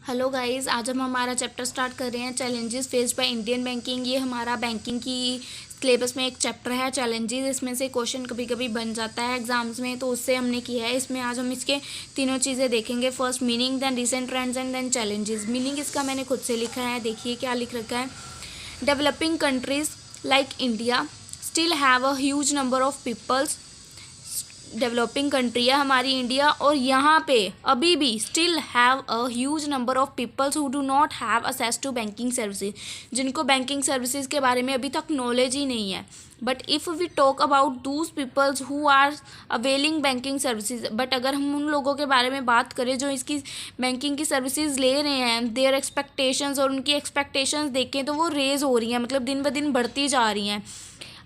Hello guys, आज हम हमारा चैप्टर स्टार्ट कर रहे हैं challenges faced by Indian banking. ये हमारा बैंकिंग की सिलेबस में एक चैप्टर है चैलेंजेस। इसमें से क्वेश्चन कभी कभी बन जाता है एग्जाम्स में, तो उससे हमने किया है। इसमें आज हम इसके तीनों चीज़ें देखेंगे। First meaning, then recent trends and then challenges. Meaning इसका मैंने खुद से लिखा है, देखिए क्या लिख रखा है। Developing countries like India still have a huge number of peoples. Developing country है हमारी इंडिया, और यहाँ पे अभी भी still have a huge number of peoples who do not have access to banking services, जिनको बैंकिंग सर्विसेज के बारे में अभी तक नॉलेज ही नहीं है। But if we talk about those peoples who are availing banking services, but अगर हम उन लोगों के बारे में बात करें जो इसकी बैंकिंग की सर्विसेज ले रहे हैं, देयर एक्सपेक्टेशंस, और उनकी एक्सपेक्टेशंस देखें तो वो रेज हो रही हैं, मतलब दिन ब दिन बढ़ती जा रही हैं।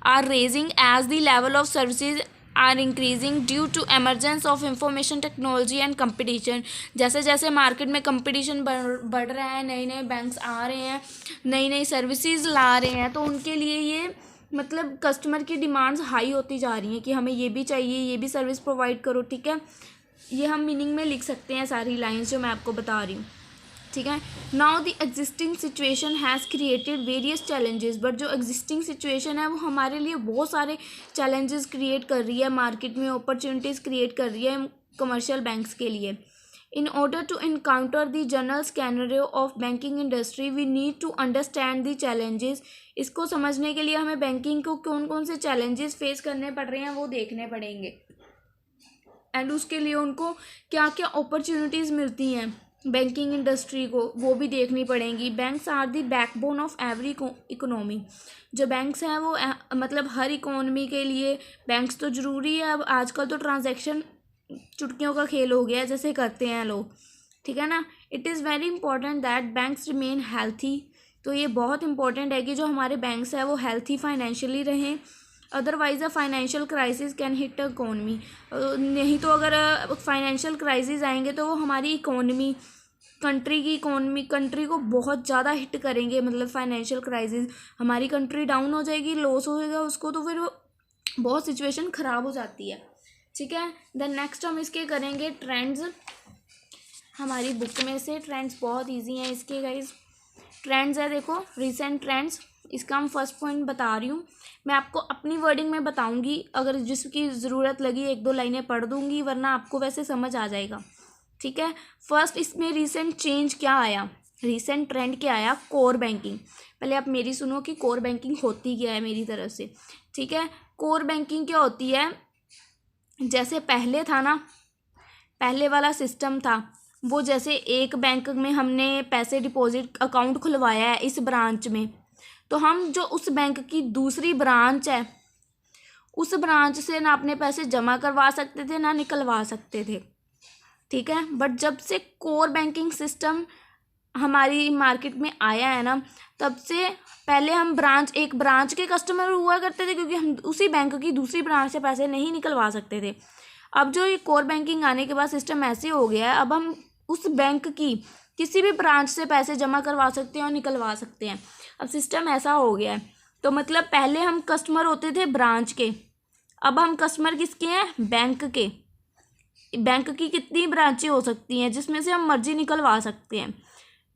Are raising as the level of services are increasing due to emergence of information technology and competition. जैसे जैसे मार्केट में कंपटीशन बढ़ रहा है, नए नए बैंक्स आ रहे हैं, नई नई सर्विसेज ला रहे हैं, तो उनके लिए ये मतलब कस्टमर की डिमांड्स हाई होती जा रही हैं कि हमें ये भी चाहिए, ये भी सर्विस प्रोवाइड करो। ठीक है, ये हम मीनिंग में लिख सकते हैं सारी लाइन्स जो मैं आपको बता रही हूँ। ठीक है, now the existing situation has created various challenges. But जो एग्जिस्टिंग सिचुएशन है वो हमारे लिए बहुत सारे चैलेंजेस क्रिएट कर रही है, मार्केट में अपॉर्चुनिटीज़ क्रिएट कर रही है कमर्शियल बैंक्स के लिए। In order to encounter the general scenario of banking industry we need to understand the challenges. इसको समझने के लिए हमें बैंकिंग को कौन कौन से चैलेंजेस फेस करने पड़ रहे हैं वो देखने पड़ेंगे, एंड उसके लिए उनको क्या क्या अपॉर्चुनिटीज़ मिलती हैं बैंकिंग इंडस्ट्री को, वो भी देखनी पड़ेंगी। Banks are the backbone of every economy. जो बैंक्स हैं वो मतलब हर इकोनॉमी के लिए बैंक्स तो ज़रूरी है। अब आजकल तो ट्रांजैक्शन चुटकियों का खेल हो गया है, जैसे करते हैं लोग। ठीक है ना, it is very important that banks remain healthy. तो ये बहुत इंपॉर्टेंट है कि जो हमारे बैंक्स हैं वो हेल्थी फाइनेंशियली रहें, otherwise a financial crisis can hit economy. नहीं तो अगर फाइनेंशियल क्राइसिस आएंगे तो वो हमारी इकोनमी, कंट्री को बहुत ज़्यादा हिट करेंगे। मतलब फाइनेंशियल क्राइसिस, हमारी कंट्री डाउन हो जाएगी, लॉस होएगा उसको, तो फिर बहुत सिचुएशन ख़राब हो जाती है। ठीक है, देन नेक्स्ट हम इसके करेंगे ट्रेंड्स। हमारी बुक में से ट्रेंड्स बहुत ईजी हैं इसके गाइज। ट्रेंड्स है, देखो रिसेंट ट्रेंड्स, इसका हम फर्स्ट पॉइंट बता रही हूँ। मैं आपको अपनी वर्डिंग में बताऊँगी, अगर जिसकी ज़रूरत लगी एक दो लाइनें पढ़ दूँगी, वरना आपको वैसे समझ आ जाएगा। ठीक है, फर्स्ट इसमें रिसेंट चेंज क्या आया, रिसेंट ट्रेंड क्या आया, कोर बैंकिंग। पहले आप मेरी सुनो कि कोर बैंकिंग होती क्या है मेरी तरफ से। ठीक है, कोर बैंकिंग क्या होती है, जैसे पहले था ना, पहले वाला सिस्टम था वो, जैसे एक बैंक में हमने पैसे डिपॉजिट अकाउंट खुलवाया है इस ब्रांच में, तो हम जो उस बैंक की दूसरी ब्रांच है उस ब्रांच से ना अपने पैसे जमा करवा सकते थे ना निकलवा सकते थे। ठीक है, बट जब से कोर बैंकिंग सिस्टम हमारी मार्केट में आया है ना, तब से पहले हम एक ब्रांच के कस्टमर हुआ करते थे, क्योंकि हम उसी बैंक की दूसरी ब्रांच से पैसे नहीं निकलवा सकते थे। अब जो ये कोर बैंकिंग आने के बाद सिस्टम ऐसे हो गया है, अब हम उस बैंक की किसी भी ब्रांच से पैसे जमा करवा सकते हैं और निकलवा सकते हैं। अब सिस्टम ऐसा हो गया है, तो मतलब पहले हम कस्टमर होते थे ब्रांच के, अब हम कस्टमर किसके हैं, बैंक के। बैंक की कितनी ब्रांचें हो सकती हैं जिसमें से हम मर्जी निकलवा सकते हैं।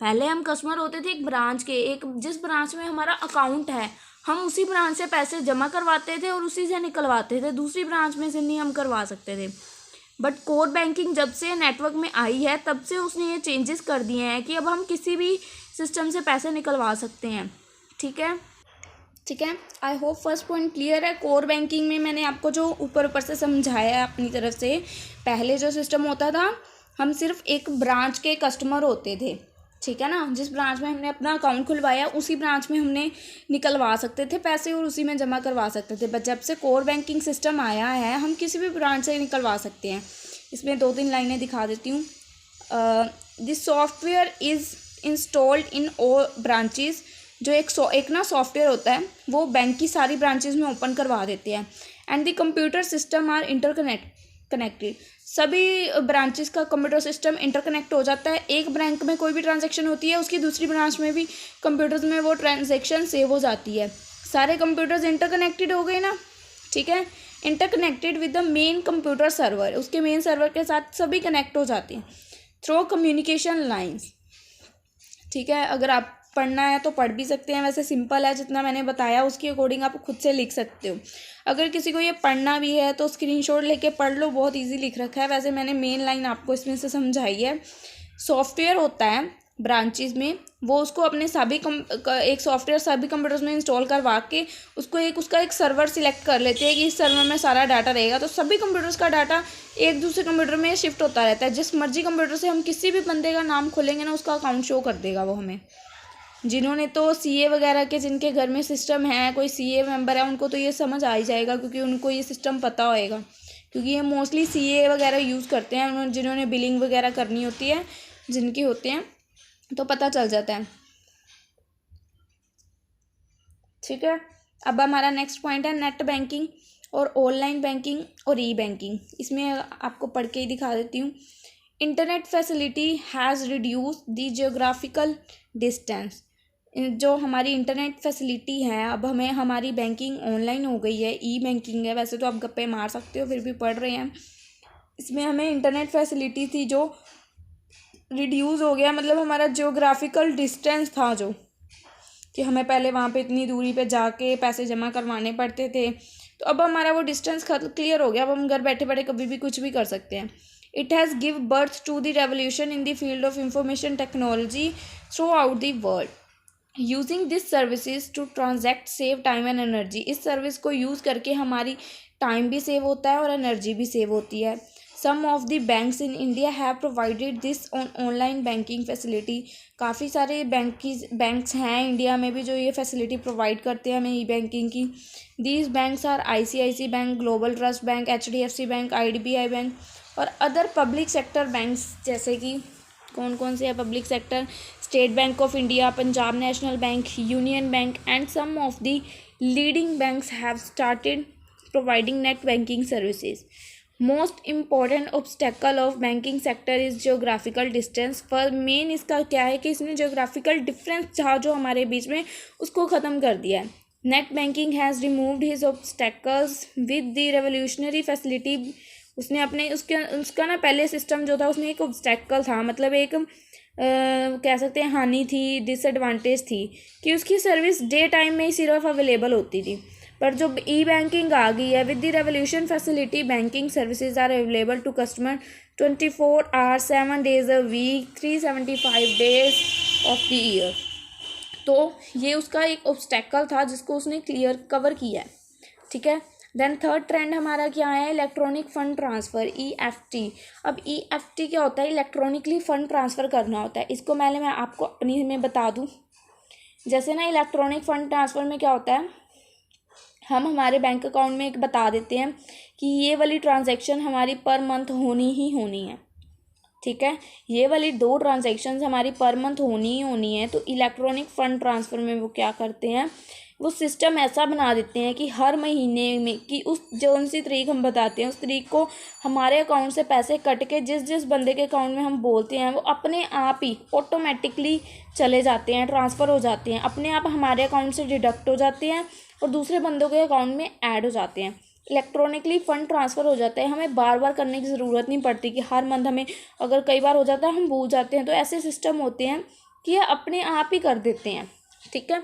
पहले हम कस्टमर होते थे एक ब्रांच के, एक जिस ब्रांच में हमारा अकाउंट है हम उसी ब्रांच से पैसे जमा करवाते थे और उसी से निकलवाते थे, दूसरी ब्रांच में से नहीं हम करवा सकते थे। बट कोर बैंकिंग जब से नेटवर्क में आई है तब से उसने ये चेंजेस कर दिए हैं कि अब हम किसी भी सिस्टम से पैसे निकलवा सकते हैं। ठीक है, ठीक है, I hope first point clear है। कोर बैंकिंग में मैंने आपको जो ऊपर ऊपर से समझाया है अपनी तरफ से, पहले जो सिस्टम होता था हम सिर्फ एक ब्रांच के कस्टमर होते थे। ठीक है ना, जिस ब्रांच में हमने अपना अकाउंट खुलवाया उसी ब्रांच में हमने निकलवा सकते थे पैसे और उसी में जमा करवा सकते थे। बट जब से कोर बैंकिंग सिस्टम आया है हम किसी भी ब्रांच से निकलवा सकते हैं। इसमें दो तीन लाइनें दिखा देती हूँ। This software is installed in all branches. जो एक ना सॉफ्टवेयर होता है वो बैंक की सारी ब्रांचेस में ओपन करवा देते हैं। And the computer system are connected. सभी ब्रांचेस का कंप्यूटर सिस्टम इंटरकनेक्ट हो जाता है। एक बैंक में कोई भी ट्रांजैक्शन होती है उसकी दूसरी ब्रांच में भी कंप्यूटर्स में वो ट्रांजैक्शन सेव हो जाती है। सारे कंप्यूटर्स इंटरकनेक्टेड हो गए ना। ठीक है, interconnected with the main computer server, उसके मेन सर्वर के साथ सभी कनेक्ट हो जाते हैं थ्रू कम्युनिकेशन लाइन्स। ठीक है, अगर आप पढ़ना है तो पढ़ भी सकते हैं, वैसे सिंपल है, जितना मैंने बताया उसके अकॉर्डिंग आप खुद से लिख सकते हो। अगर किसी को ये पढ़ना भी है तो स्क्रीनशॉट लेके पढ़ लो, बहुत इजी लिख रखा है। वैसे मैंने मेन लाइन आपको इसमें से समझाई है। सॉफ्टवेयर होता है ब्रांचेस में, वो उसको अपने एक सॉफ्टवेयर सभी कंप्यूटर्स में इंस्टॉल करवा के उसको उसका एक सर्वर सिलेक्ट कर लेते हैं कि इस सर्वर में सारा डाटा रहेगा, तो सभी कंप्यूटर्स का डाटा एक दूसरे कंप्यूटर में शिफ्ट होता रहता है। जिस मर्जी कंप्यूटर से हम किसी भी बंदे का नाम खोलेंगे ना, उसका अकाउंट शो कर देगा वो हमें। जिन्होंने तो सीए वगैरह के, जिनके घर में सिस्टम है, कोई सीए मेंबर है, उनको तो ये समझ आ ही जाएगा, क्योंकि उनको ये सिस्टम पता होएगा, क्योंकि ये मोस्टली सीए वगैरह यूज़ करते हैं, जिन्होंने बिलिंग वगैरह करनी होती है, जिनकी होते हैं, तो पता चल जाता है। ठीक है, अब हमारा नेक्स्ट पॉइंट है नेट बैंकिंग और ऑनलाइन बैंकिंग और ई बैंकिंग। इसमें आपको पढ़ के ही दिखा देती हूँ। Internet facility has reduce the geographical distance. जो हमारी इंटरनेट फैसिलिटी है, अब हमें हमारी बैंकिंग ऑनलाइन हो गई है, ई बैंकिंग है। वैसे तो आप गप्पे मार सकते हो, फिर भी पढ़ रहे हैं। इसमें हमें इंटरनेट फैसिलिटी थी जो रिड्यूस हो गया, मतलब हमारा जियोग्राफिकल डिस्टेंस था जो, कि हमें पहले वहाँ पे इतनी दूरी पे जाके पैसे जमा करवाने पड़ते थे, तो अब हमारा वो डिस्टेंस क्लियर हो गया। अब हम घर बैठे बैठे कभी भी कुछ भी कर सकते हैं। It has give birth to the revolution in the field of information technology throughout the world. Using this services to transact save time and energy. इस सर्विस को यूज़ करके हमारी टाइम भी सेव होता है और एनर्जी भी save होती है। Some of the banks in India have provided this online banking facility. काफ़ी सारे बैंक्स हैं इंडिया में भी जो ये फैसिलिटी प्रोवाइड करते हैं हमें ई बैंकिंग की। These banks are ICICI bank, global trust bank, HDFC bank, IDBI bank और अदर पब्लिक सेक्टर बैंक्स। जैसे कि कौन कौन से है public sector? State bank of India, Punjab national bank, union bank and some of the leading banks have started providing net banking services. Most important obstacle of banking sector is geographical distance. पर main इसका क्या है कि इसने geographical difference था जो हमारे बीच में, उसको ख़त्म कर दिया है। Net banking has removed his obstacles with the revolutionary facility. उसने अपने उसका ना पहले सिस्टम जो था, उसमें एक ऑब्स्टेकल था, मतलब एक कह सकते हैं हानि थी, डिसएडवांटेज थी कि उसकी सर्विस डे टाइम में ही सिर्फ अवेलेबल होती थी। पर जो ई बैंकिंग आ गई है, with the revolution facility banking services are available to customer 24 hours 7 days a week 375 days of the year. तो ये उसका एक ऑब्स्टेकल था जिसको उसने कवर किया है। ठीक है, देन थर्ड ट्रेंड हमारा क्या है? Electronic fund transfer, EFT। अब EFT क्या होता है? इलेक्ट्रॉनिकली फ़ंड ट्रांसफ़र करना होता है। इसको पहले मैं आपको अपनी में बता दूँ। जैसे ना इलेक्ट्रॉनिक फ़ंड ट्रांसफ़र में क्या होता है, हम हमारे बैंक अकाउंट में एक बता देते हैं कि ये वाली ट्रांजैक्शन हमारी पर मंथ होनी ही होनी है। ठीक है, ये वाली 2 ट्रांजैक्शंस हमारी पर मंथ होनी ही होनी है। तो इलेक्ट्रॉनिक फ़ंड ट्रांसफ़र में वो क्या करते हैं, वो सिस्टम ऐसा बना देते हैं कि हर महीने में कि उस जौन सी तारीख हम बताते हैं उस तारीख को हमारे अकाउंट से पैसे कट के जिस बंदे के अकाउंट में हम बोलते हैं वो अपने आप ही ऑटोमेटिकली चले जाते हैं, ट्रांसफ़र हो जाते हैं, अपने आप हमारे अकाउंट से डिडक्ट हो जाते हैं और दूसरे बंदों के अकाउंट में ऐड हो जाते हैं। इलेक्ट्रॉनिकली फ़ंड ट्रांसफ़र हो जाता है, हमें बार बार करने की ज़रूरत नहीं पड़ती कि हर मंथ हमें, अगर कई बार हो जाता है हम भूल जाते हैं, तो ऐसे सिस्टम होते हैं कि ये अपने आप ही कर देते हैं। ठीक है,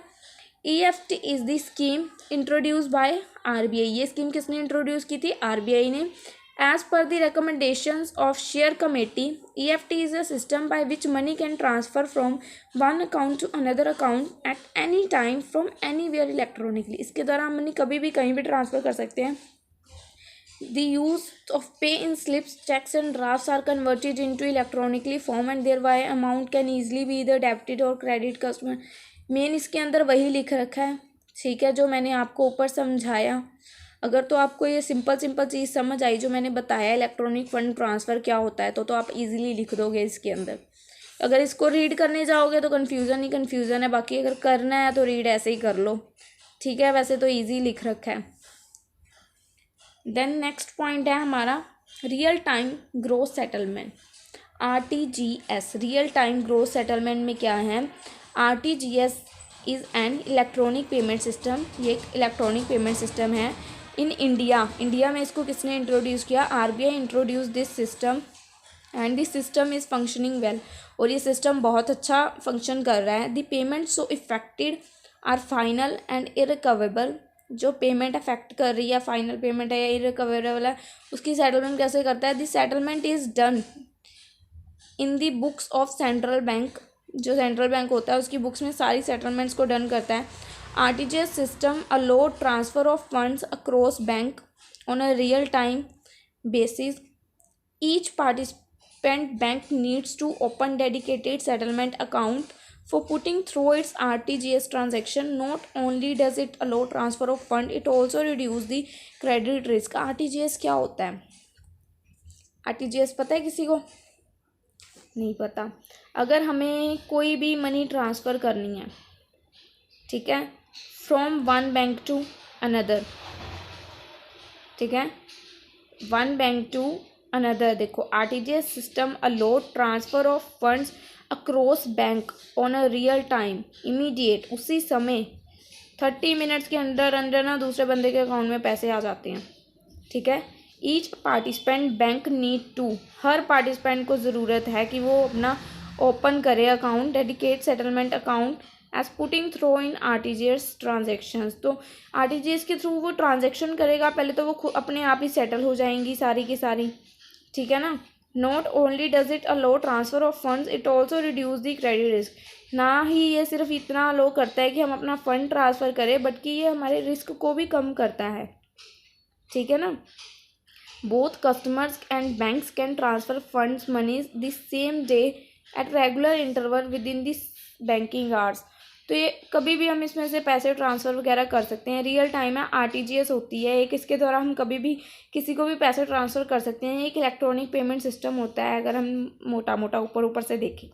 EFT is the scheme introduce by RBI। ये स्कीम किसने इंट्रोड्यूस की थी? RBI ने। As per the recommendations of share committee, EFT is a system by which money can transfer from one account to another account at any time from anywhere electronically. इसके द्वारा हम money कभी भी कहीं भी ट्रांसफ़र कर सकते हैं। The use of pay-in slips, checks and drafts are converted into electronically form and thereby amount can easily be either debited or credit customer। Main इसके अंदर वही लिख रखा है। ठीक है, जो मैंने आपको ऊपर समझाया। अगर तो आपको ये सिंपल चीज़ समझ आई जो मैंने बताया इलेक्ट्रॉनिक फ़ंड ट्रांसफ़र क्या होता है, तो आप इजीली लिख दोगे इसके अंदर। अगर इसको रीड करने जाओगे तो कन्फ्यूज़न है, बाकी अगर करना है तो रीड ऐसे ही कर लो। ठीक है, वैसे तो ईजी लिख रखा है। देन नेक्स्ट पॉइंट है हमारा real time gross settlement, RTGS। Real time gross settlement में क्या है? RTGS is an electronic payment system. ये एक इलेक्ट्रॉनिक पेमेंट सिस्टम है इन इंडिया। इंडिया में इसको किसने इंट्रोड्यूस किया? RBI introduce this system and the system is functioning well, और ये सिस्टम बहुत अच्छा फंक्शन कर रहा है। The payment so effected are final and irrevocable, जो पेमेंट अफेक्ट कर रही है, फाइनल पेमेंट है या इरिकवेबल है, उसकी सेटलमेंट कैसे करता है? The settlement is done in the books of central bank, जो सेंट्रल बैंक होता है उसकी बुक्स में सारी सेटलमेंट्स को डन करता है। RTGS system allow transfer of funds across bank on a real time basis. Each participant bank needs to open dedicated settlement account for putting through its RTGS transaction. Not only does it allow transfer of fund, it also reduce the credit risk. RTGS क्या होता है? RTGS पता है किसी को? नहीं पता। अगर हमें कोई भी मनी ट्रांसफ़र करनी है, ठीक है, from one bank to another, ठीक है, वन बैंक टू अनदर, देखो RTGS system allow transfer of funds across bank on a real time immediate, उसी समय 30 मिनट्स के अंदर अंदर ना दूसरे बंदे के अकाउंट में पैसे आ जाते हैं, ठीक है। Each participant bank need to, हर पार्टिसिपेंट को ज़रूरत है कि वो अपना ओपन करे account, dedicate settlement account as putting through in RTGS transactions. तो आरटीजीएस के थ्रू वो ट्रांजेक्शन करेगा, पहले तो वो अपने आप ही सेटल हो जाएंगी सारी की सारी, ठीक है ना। Not only does it allow transfer of funds, it also reduce the credit risk, ना ही ये सिर्फ इतना अलो करता है कि हम अपना फ़ंड ट्रांसफ़र करें, बल्कि ये हमारे रिस्क को भी कम करता है, ठीक है ना। Both customers and banks can transfer funds monies the same day at regular interval within this banking hours. तो ये कभी भी हम इसमें से पैसे ट्रांसफ़र वगैरह कर सकते हैं, रियल टाइम है, आरटीजीएस होती है एक, इसके द्वारा हम कभी भी किसी को भी पैसे ट्रांसफ़र कर सकते हैं। एक इलेक्ट्रॉनिक पेमेंट सिस्टम होता है अगर हम मोटा मोटा ऊपर ऊपर से देखें,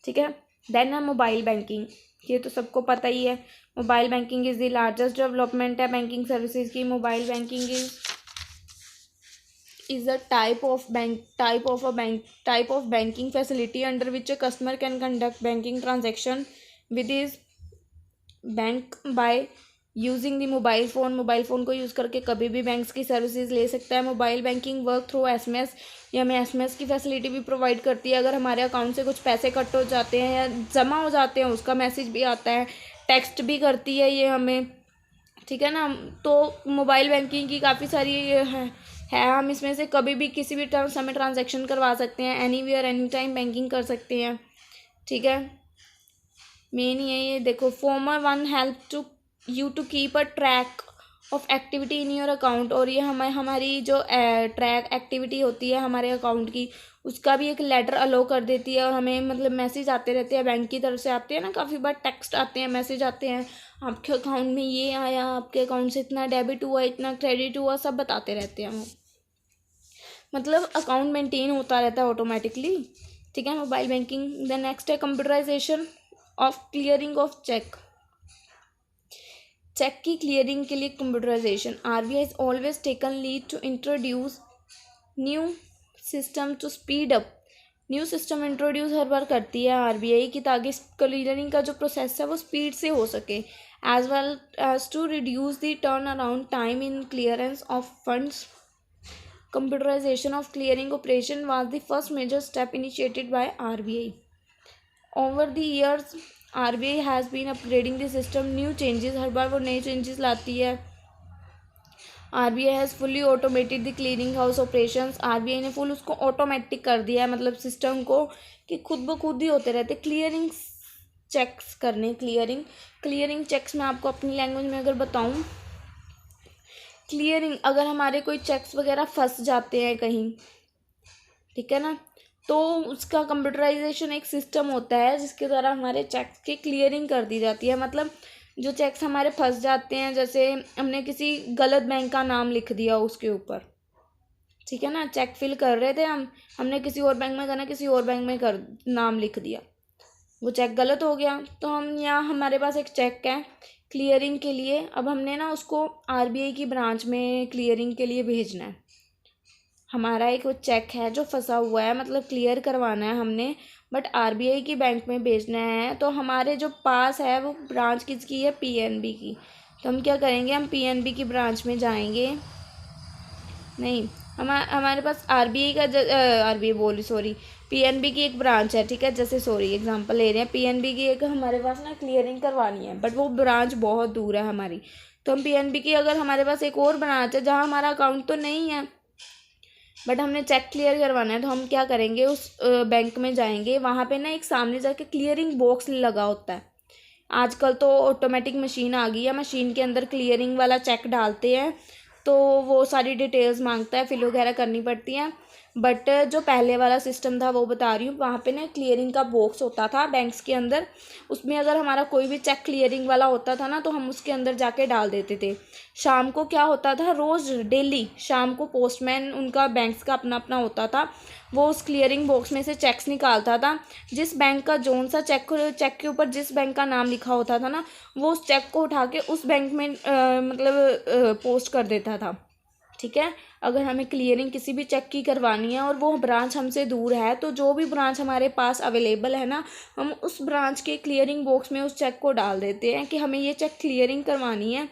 ठीक है। देन है मोबाइल बैंकिंग, ये तो सबको पता ही है। Mobile banking is the largest development है बैंकिंग सर्विसेज की। Mobile banking is a type of banking facility under which a customer can conduct banking transaction with his bank by using the mobile phone. Mobile phone को use करके कभी भी banks की services ले सकता है। Mobile banking work through SMS, ये हमें एसएमएस की फैसिलिटी भी प्रोवाइड करती है। अगर हमारे अकाउंट से कुछ पैसे कट हो जाते हैं या जमा हो जाते हैं, उसका मैसेज भी आता है, टेक्स्ट भी करती है ये हमें, ठीक है ना। तो मोबाइल बैंकिंग की काफ़ी सारी है, हम इसमें से कभी भी किसी भी समय ट्रांजैक्शन करवा सकते हैं, anywhere any time banking कर सकते हैं, ठीक है। मेन ये देखो, former one help to you to keep a track of activity in your account, और ये हमारी जो ट्रैक एक्टिविटी होती है हमारे अकाउंट की, उसका भी एक लेटर अलो कर देती है। और हमें मतलब मैसेज आते रहते हैं बैंक की तरफ से, आते हैं ना, काफ़ी बार टेक्स्ट आते हैं, मैसेज आते हैं, आपके अकाउंट में ये आया, आपके अकाउंट से इतना डेबिट हुआ, इतना क्रेडिट हुआ, सब बताते रहते हैं वो, मतलब अकाउंट मेंटेन होता रहता है ऑटोमेटिकली, ठीक है। Mobile banking. द नेक्स्ट है computerisation of clearing of cheque. Cheque की क्लियरिंग के लिए computerisation. RBI is always taken lead to introduce new system to speed up. New system introduce हर बार करती है आरबीआई की, ताकि क्लियरिंग का जो प्रोसेस है वो स्पीड से हो सके, as well as to reduce the turn around time in clearance of funds. Computerization of clearing operation was the first major step initiated by RBI. Over the years, RBI has been upgrading the system. New changes, हर बार वो नए changes लाती है। RBI has fully automated the clearing house operations. RBI ने full उसको automatic कर दिया है, मतलब सिस्टम को, कि खुद ब खुद ही होते रहते क्लियरिंग चेक्स करने। क्लियरिंग चेक्स मैं आपको अपनी लैंग्वेज में अगर बताऊँ, क्लियरिंग, अगर हमारे कोई चेक्स वगैरह फंस जाते हैं कहीं, ठीक है ना, तो उसका कंप्यूटराइजेशन एक सिस्टम होता है जिसके द्वारा हमारे चेक्स की क्लियरिंग कर दी जाती है। मतलब जो चेक्स हमारे फंस जाते हैं, जैसे हमने किसी गलत बैंक का नाम लिख दिया उसके ऊपर, ठीक है ना, चेक फिल कर रहे थे हमने किसी और बैंक में करना, किसी और बैंक में कर नाम लिख दिया, वो चेक गलत हो गया, तो हम यहाँ हमारे पास एक चेक है क्लियरिंग के लिए, अब हमने ना उसको आरबीआई की ब्रांच में क्लियरिंग के लिए भेजना है। हमारा एक वो चेक है जो फंसा हुआ है, मतलब क्लियर करवाना है हमने, बट आरबीआई की बैंक में भेजना है। तो हमारे जो पास है वो ब्रांच किसकी है? पीएनबी की। तो हम क्या करेंगे, हम पीएनबी की ब्रांच में जाएंगे, नहीं, हमारे पास आरबीआई का आरबीआई बोली सॉरी पीएनबी की एक ब्रांच है, ठीक है, जैसे सॉरी एग्जांपल ले रहे हैं, पीएनबी की एक हमारे पास ना क्लियरिंग करवानी है, बट वो ब्रांच बहुत दूर है हमारी, तो हम पीएनबी की अगर हमारे पास एक और ब्रांच है जहाँ हमारा अकाउंट तो नहीं है बट हमने चेक क्लियर करवाना है, तो हम क्या करेंगे, उस बैंक में जाएंगे, वहाँ पे ना एक सामने जाके क्लियरिंग बॉक्स लगा होता है। आजकल तो ऑटोमेटिक मशीन आ गई है, मशीन के अंदर क्लियरिंग वाला चेक डालते हैं तो वो सारी डिटेल्स मांगता है, फिल वगैरह करनी पड़ती हैं। बट जो पहले वाला सिस्टम था वो बता रही हूँ, वहाँ पे ना क्लियरिंग का बॉक्स होता था बैंक्स के अंदर, उसमें अगर हमारा कोई भी चेक क्लियरिंग वाला होता था ना तो हम उसके अंदर जाके डाल देते थे। शाम को क्या होता था, रोज़ डेली शाम को पोस्टमैन उनका बैंक्स का अपना अपना होता था, वो उस क्लियरिंग बॉक्स में से चेक्स निकालता था, जिस बैंक का जोन सा चेक के ऊपर जिस बैंक का नाम लिखा होता था ना वो उस चेक को उठा के उस बैंक में पोस्ट कर देता था, ठीक है। अगर हमें क्लियरिंग किसी भी चेक की करवानी है और वो ब्रांच हमसे दूर है तो जो भी ब्रांच हमारे पास अवेलेबल है ना हम उस ब्रांच के क्लियरिंग बॉक्स में उस चेक को डाल देते हैं कि हमें ये चेक क्लियरिंग करवानी है,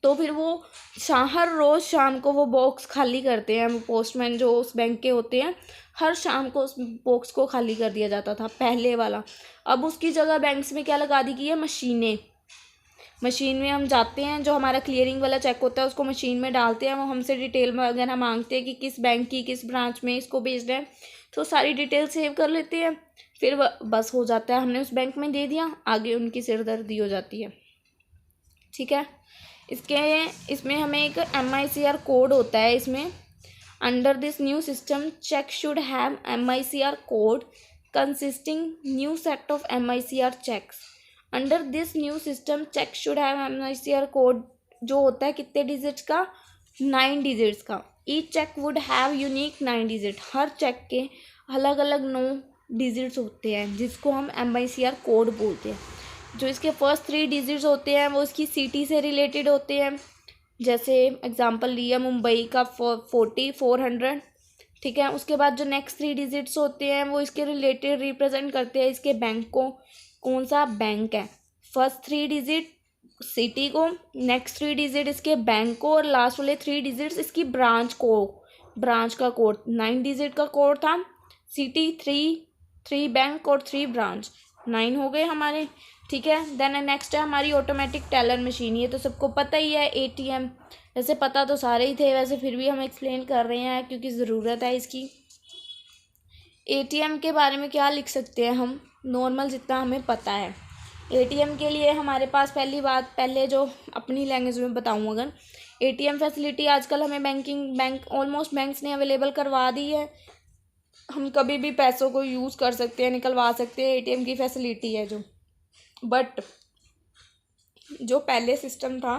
तो फिर वो हर रोज़ शाम को वो बॉक्स खाली करते हैं, वो पोस्टमैन जो उस बैंक के होते हैं हर शाम को उस बॉक्स को खाली कर दिया जाता था पहले वाला। अब उसकी जगह बैंक्स में क्या लगा दी गई है, मशीनें। मशीन में हम जाते हैं, जो हमारा क्लियरिंग वाला चेक होता है उसको मशीन में डालते हैं, वो हमसे डिटेल में वगैरह मांगते हैं कि किस बैंक की किस ब्रांच में इसको भेजना है, तो सारी डिटेल सेव कर लेते हैं, फिर बस हो जाता है, हमने उस बैंक में दे दिया, आगे उनकी सिरदर्दी हो जाती है, ठीक है। इसमें हमें एक MICR कोड होता है, इसमें under this new system cheque should have MICR code consisting new set of MICR cheques. Under this new system cheque should have MICR code जो होता है कितने डिजिट्स का, 9 डिजिट्स का। Each cheque would have unique 9 digit, हर cheque के अलग अलग 9 डिजिट्स होते हैं जिसको हम MICR कोड बोलते हैं। जो इसके फर्स्ट 3 डिजिट्स होते हैं वो इसकी सिटी से रिलेटेड होते हैं, जैसे एग्जांपल लिया मुंबई का 400, ठीक है। उसके बाद जो नेक्स्ट 3 डिजिट्स होते हैं वो इसके रिलेटेड रिप्रेजेंट करते हैं इसके बैंक को, कौन सा बैंक है। फर्स्ट 3 डिजिट सिटी को, नेक्स्ट 3 डिजिट इसके बैंक को, और लास्ट वाले 3 डिजिट्स इसकी ब्रांच को, ब्रांच का कोड 9 डिजिट का कोड था, सिटी 3 बैंक और 3 ब्रांच, 9 हो गए हमारे, ठीक है। देन नेक्स्ट है हमारी ऑटोमेटिक टेलर मशीन, ये तो सबको पता ही है, ATM, वैसे पता तो सारे ही थे वैसे फिर भी हम एक्सप्लेन कर रहे हैं क्योंकि ज़रूरत है इसकी। ATM के बारे में क्या लिख सकते हैं हम, नॉर्मल जितना हमें पता है। ATM के लिए हमारे पास पहले जो अपनी लैंग्वेज में बताऊँ, अगर ATM फैसिलिटी आजकल हमें बैंक ऑलमोस्ट बैंक्स ने अवेलेबल करवा दी है, हम कभी भी पैसों को यूज़ कर सकते हैं, निकलवा सकते हैं, ATM की फैसिलिटी है जो। बट जो पहले सिस्टम था,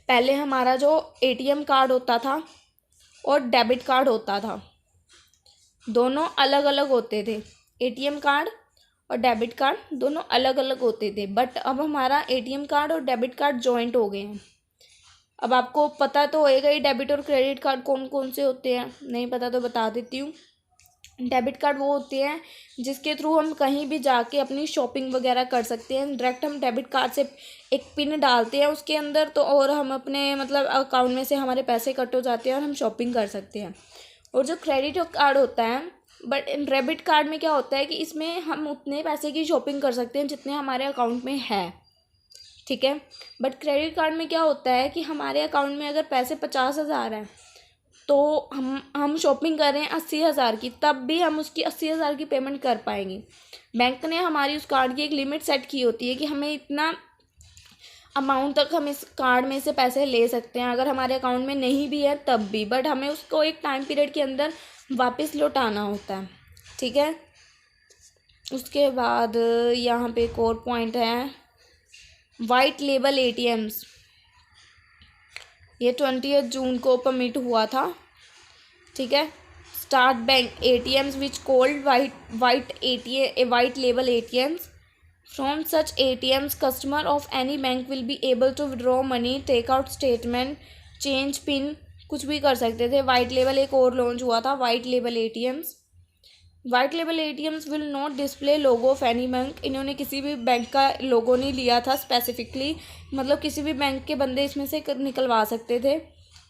पहले हमारा जो ATM कार्ड होता था और डेबिट कार्ड होता था, दोनों अलग अलग होते थे। ATM कार्ड और डेबिट कार्ड दोनों अलग अलग होते थे, बट अब हमारा ATM कार्ड और डेबिट कार्ड जॉइंट हो गए हैं। अब आपको पता तो होएगा ही डेबिट और क्रेडिट कार्ड कौन कौन से होते हैं, नहीं पता तो बता देती हूँ। डेबिट कार्ड वो होते हैं जिसके थ्रू हम कहीं भी जाके अपनी शॉपिंग वगैरह कर सकते हैं, डायरेक्ट हम डेबिट कार्ड से एक पिन डालते हैं उसके अंदर तो और हम अपने मतलब अकाउंट में से हमारे पैसे कट हो जाते हैं और हम शॉपिंग कर सकते हैं। और जो क्रेडिट कार्ड होता है, बट डेबिट कार्ड में क्या होता है कि इसमें हम उतने पैसे की शॉपिंग कर सकते हैं जितने हमारे अकाउंट में है, ठीक है। बट क्रेडिट कार्ड में क्या होता है कि हमारे अकाउंट में अगर पैसे 50,000 हैं तो हम शॉपिंग कर रहे हैं 80,000 की, तब भी हम उसकी 80,000 की पेमेंट कर पाएंगे। बैंक ने हमारी उस कार्ड की एक लिमिट सेट की होती है कि हमें इतना अमाउंट तक हम इस कार्ड में से पैसे ले सकते हैं, अगर हमारे अकाउंट में नहीं भी है तब भी, बट हमें उसको एक टाइम पीरियड के अंदर वापस लौटाना होता है, ठीक है। उसके बाद यहाँ पे एक और पॉइंट है, वाइट लेबल ATMs, ये 20 जून को परमिट हुआ था, ठीक है। Start bank ATMs which called white label ATMs, from such ATMs customer of any bank will be able to withdraw money, take out statement, change PIN, कुछ भी कर सकते थे। वाइट लेबल एक और लॉन्च हुआ था, white label ATMs। White label ATMs will not display logo of any bank, इन्होंने किसी भी बैंक का लोगो नहीं लिया था स्पेसिफिकली, मतलब किसी भी बैंक के बंदे इसमें से निकलवा सकते थे।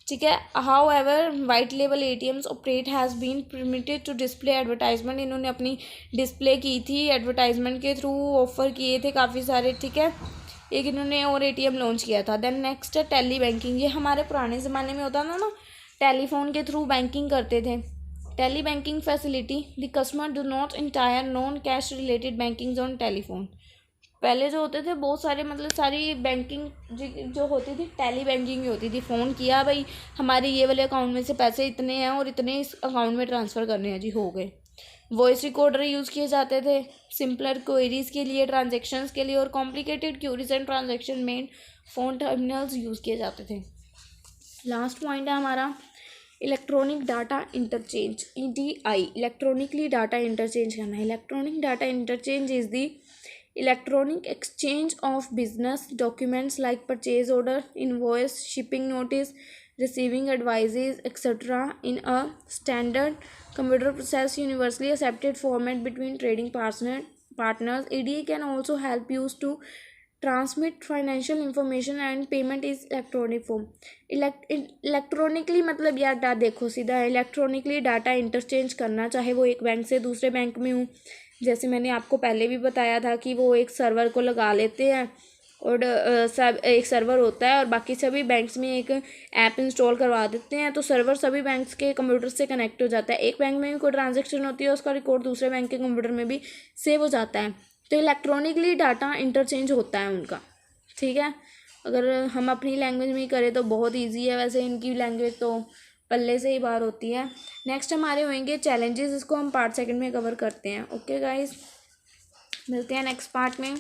ठीक है। However white label ATMs operate has been permitted to display advertisement, इन्होंने अपनी डिस्प्ले की थी एडवर्टाइजमेंट के थ्रू, ऑफर किए थे काफ़ी सारे, ठीक है। एक इन्होंने और ATM लॉन्च किया था। देन नेक्स्ट है टेली बैंकिंग, ये हमारे पुराने ज़माने में होता था ना, टेलीफोन के थ्रू बैंकिंग करते थे। Tele banking facility, the customer do not entire non cash related banking on telephone. पहले जो होते थे बहुत सारे मतलब सारी बैंकिंग जो होती थी टेली बैंकिंग ही होती थी। फ़ोन किया भाई हमारे ये वाले अकाउंट में से पैसे इतने हैं और इतने इस अकाउंट में ट्रांसफ़र करने हैं जी, हो गए। वॉइस रिकॉर्डर यूज़ किए जाते थे सिंपलर क्वेरीज़ के लिए, ट्रांजेक्शन्स के लिए, और complicated queries and transaction main phone terminals use किए जाते थे। लास्ट पॉइंट है हमारा electronic data interchange, EDI, electronically data interchange करना। Electronic data interchange is the electronic exchange of business documents like purchase order, invoice, shipping notice, receiving advices, etc. in a standard computer process universally accepted format between trading partners. EDI can also help you to transmit financial information and payment is electronic form. Electronically मतलब यार देखो सीधा electronically data interchange करना, चाहे वो एक bank से दूसरे बैंक में हो। जैसे मैंने आपको पहले भी बताया था कि वो एक सर्वर को लगा लेते हैं और सब एक सर्वर होता है और बाकी सभी बैंक्स में एक ऐप इंस्टॉल करवा देते हैं, तो सर्वर सभी बैंक्स के कंप्यूटर से कनेक्ट हो जाता है। एक बैंक में भी कोई ट्रांजेक्शन होती है उसका रिकॉर्ड दूसरे बैंक के कंप्यूटर में भी सेव हो जाता है। तो इलेक्ट्रॉनिकली डाटा इंटरचेंज होता है उनका, ठीक है। अगर हम अपनी लैंग्वेज में ही करें तो बहुत ईजी है, वैसे इनकी लैंग्वेज तो पल्ले से ही बाहर होती है। नेक्स्ट हमारे होंगे चैलेंजेस, इसको हम पार्ट सेकंड में कवर करते हैं। ओके गाइस, मिलते हैं नेक्स्ट पार्ट में।